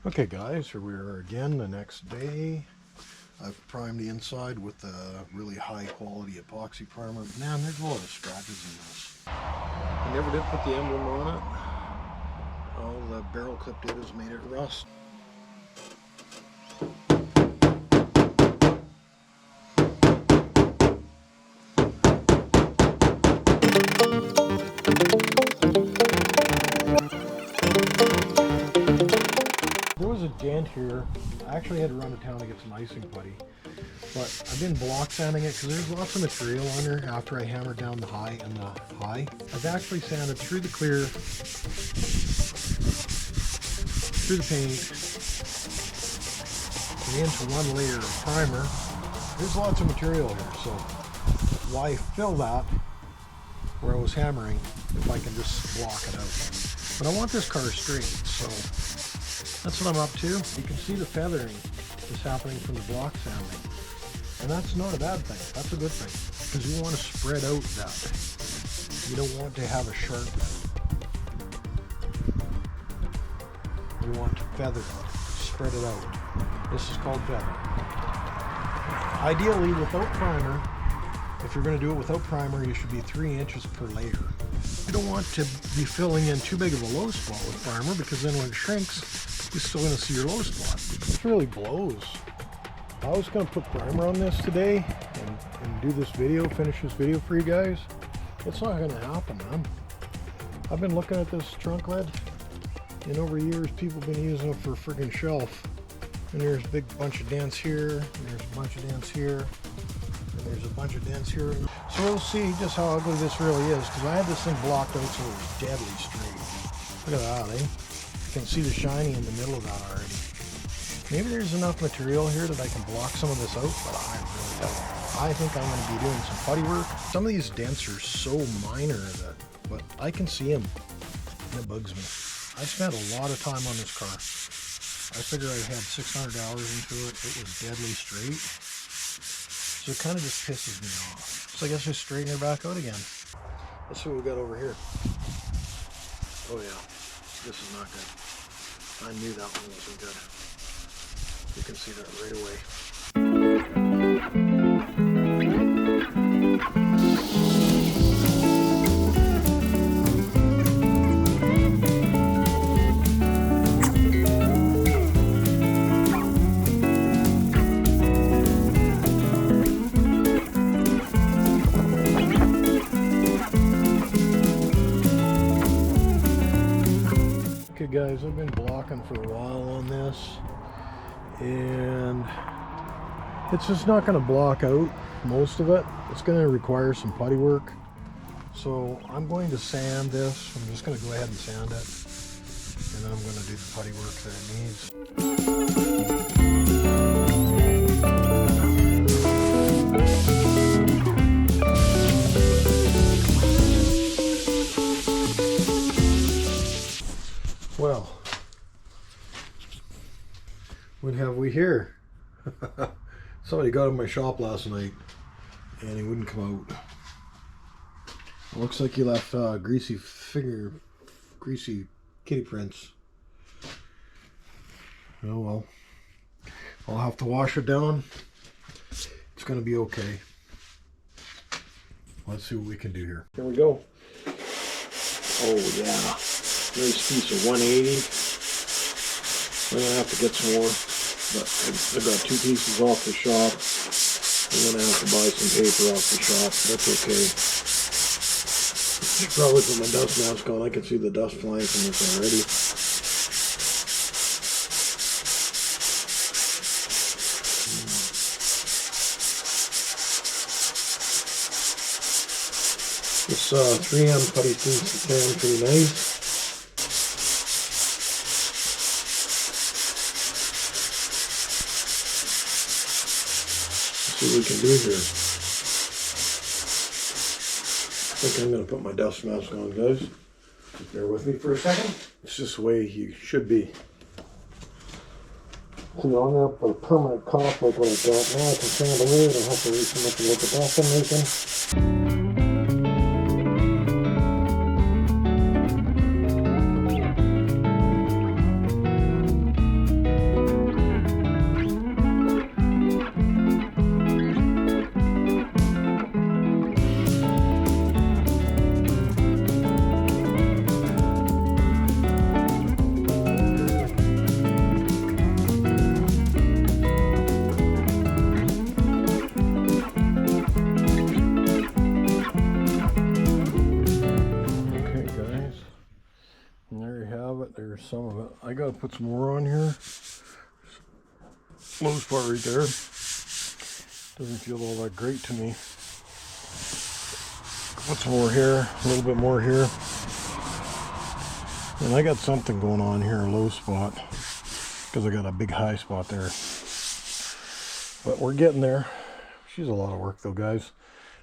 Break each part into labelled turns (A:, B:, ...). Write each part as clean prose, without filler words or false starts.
A: Okay guys, here we are again the next day. I've primed the inside with a really high quality epoxy primer. Man, there's a lot of scratches in this. I never did put the emblem on it. All the barrel clip did is made it rust. There was a dent here. I actually had to run to town to get some icing putty, but I've been block sanding it because there's lots of material on there after I hammered down the high and the high. I've actually sanded through the clear, through the paint, and into one layer of primer. There's lots of material here, so why fill that where I was hammering if I can just block it out? But I want this car straight, so that's what I'm up to. You can see the feathering is happening from the block sanding. And that's not a bad thing. That's a good thing. Because you want to spread out that. You don't want to have a sharp. You want to feather it. Spread it out. This is called feathering. Ideally, without primer, if you're going to do it without primer, you should be 3 inches per layer. You don't want to be filling in too big of a low spot with primer, because then when it shrinks, you're still going to see your low spot. This really blows. I was going to put primer on this today and do this video, finish this video for you guys. It's not going to happen, man. I've been looking at this trunk lid, and over years people have been using it for a friggin' shelf. And there's a big bunch of dents here, and there's a bunch of dents here, and there's a bunch of dents here. So we'll see just how ugly this really is, because I had this thing blocked out so it was deadly straight. Look at that, eh? You can see the shiny in the middle of that already. Maybe there's enough material here that I can block some of this out, but I really don't. I think I'm going to be doing some putty work. Some of these dents are so minor that, but I can see them, and it bugs me. I spent a lot of time on this car. I figured I had 600 hours into it. It was deadly straight. So it kind of just pisses me off. So I guess just straighten her back out again. Let's see what we got over here. Oh yeah, this is not good. I knew that one wasn't good. You can see that right away. Okay guys, I've been blocking for a while on this, and it's just not going to block out most of it. It's going to require some putty work, so I'm going to sand this. I'm just going to go ahead and sand it, and then I'm going to do the putty work that it needs. Well, what have we here? Somebody got in my shop last night and he wouldn't come out. It looks like he left greasy kitty prints. Oh well, I'll have to wash it down. It's gonna be okay. Let's see what we can do here. Here we go. Oh yeah. Nice piece of 180. I'm gonna have to get some more, but I got 2 pieces off the shop. I'm gonna have to buy some paper off the shop. That's okay. Should probably put my dust mask on. I can see the dust flying from this already. This 3M putty seems to sound pretty nice. See what we can do here. I think I'm going to put my dust mask on, guys. Just bear with me for a second. It's just the way you should be. So I'm going to put a permanent cough like what I've got now. I can sand away. I don't have to reach up and look at that I'm making. I gotta put some more on here. Low spot right there. Doesn't feel all that great to me. Put some more here, a little bit more here. And I got something going on here, a low spot, because I got a big high spot there. But we're getting there. She's a lot of work though, guys.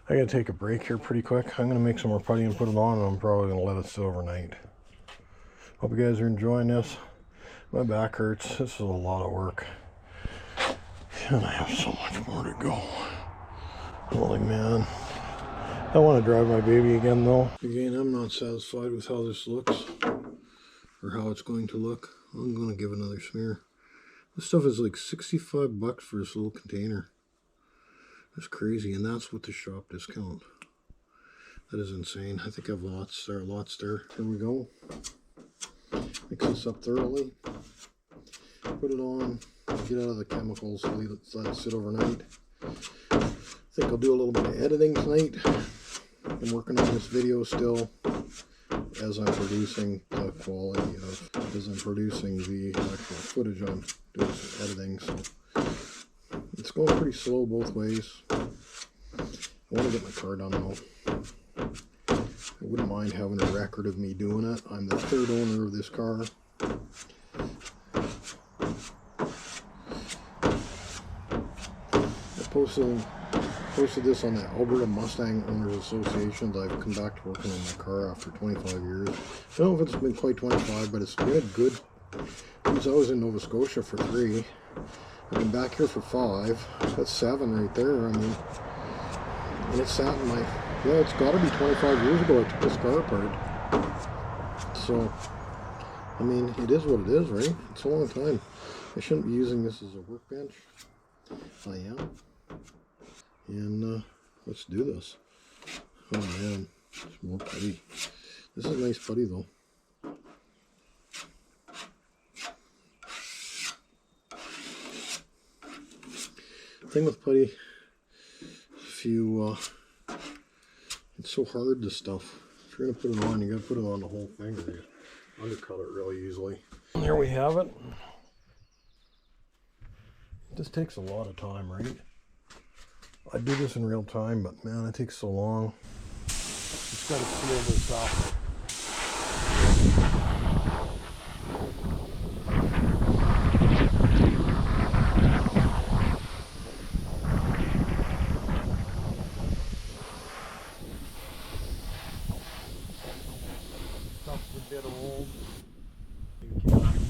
A: I gotta take a break here pretty quick. I'm gonna make some more putty and put it on, and I'm probably gonna let it sit overnight. Hope you guys are enjoying this. My back hurts. This is a lot of work. And I have so much more to go. Holy man. I want to drive my baby again though. Again, I'm not satisfied with how this looks, or how it's going to look. I'm going to give it another smear. This stuff is like 65 bucks for this little container. That's crazy, and that's with the shop discount. That is insane. I think I have lots there. Here we go. Mix this up thoroughly. Put it on. Get out of the chemicals. Let it sit overnight. I think I'll do a little bit of editing tonight. I'm working on this video still as I'm producing the quality of, as I'm producing the actual footage. I'm doing some editing, so it's going pretty slow both ways. I want to get my car done though. I wouldn't mind having a record of me doing it. I'm the third owner of this car. I posted this on the Alberta Mustang Owners Association. I've come back to working on my car after 25 years. I don't know if it's been quite 25, but it's been a good, since I was in Nova Scotia for 3. I've been back here for 5. That's 7 right there. I mean, and it's sat in my, yeah, it's got to be 25 years ago I took this car apart. So, I mean, it is what it is, right? It's a long time. I shouldn't be using this as a workbench. I am. And let's do this. Oh man, it's more putty. This is nice putty though. Thing with putty, if you, it's so hard, this stuff. If you're gonna put it on, you gotta put it on the whole thing, or you undercut it really easily. And there we have it. This takes a lot of time, right? I do this in real time, but man, it takes so long. Just gotta seal this off. Stuff's a bit old. You can't come on.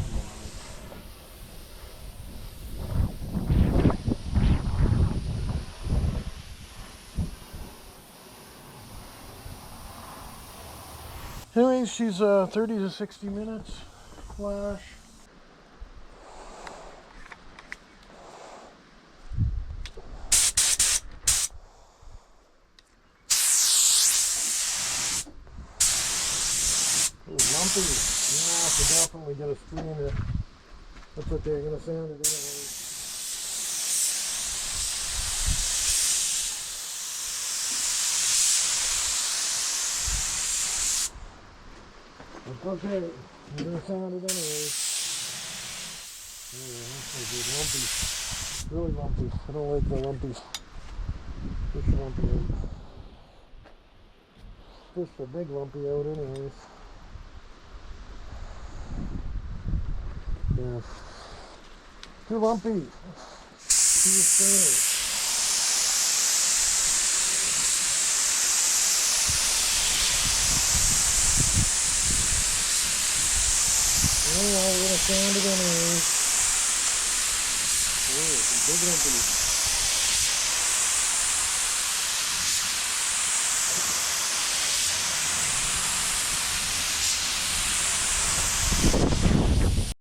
A: Anyways, she's 30 to 60 minutes flash. A little lumpy. Yeah, so definitely get a stream there. That's what they're gonna sound it anyway. It's okay, I'm gonna sound it anyways. Yeah, that's a good lumpy. Really lumpy. I don't like the lumpies. Fish a lumpy out. Fish a big lumpy out anyways. Yeah. Too lumpy. Too skinny. Oh, we're gonna sand it anyways. Oh, some big lumpies.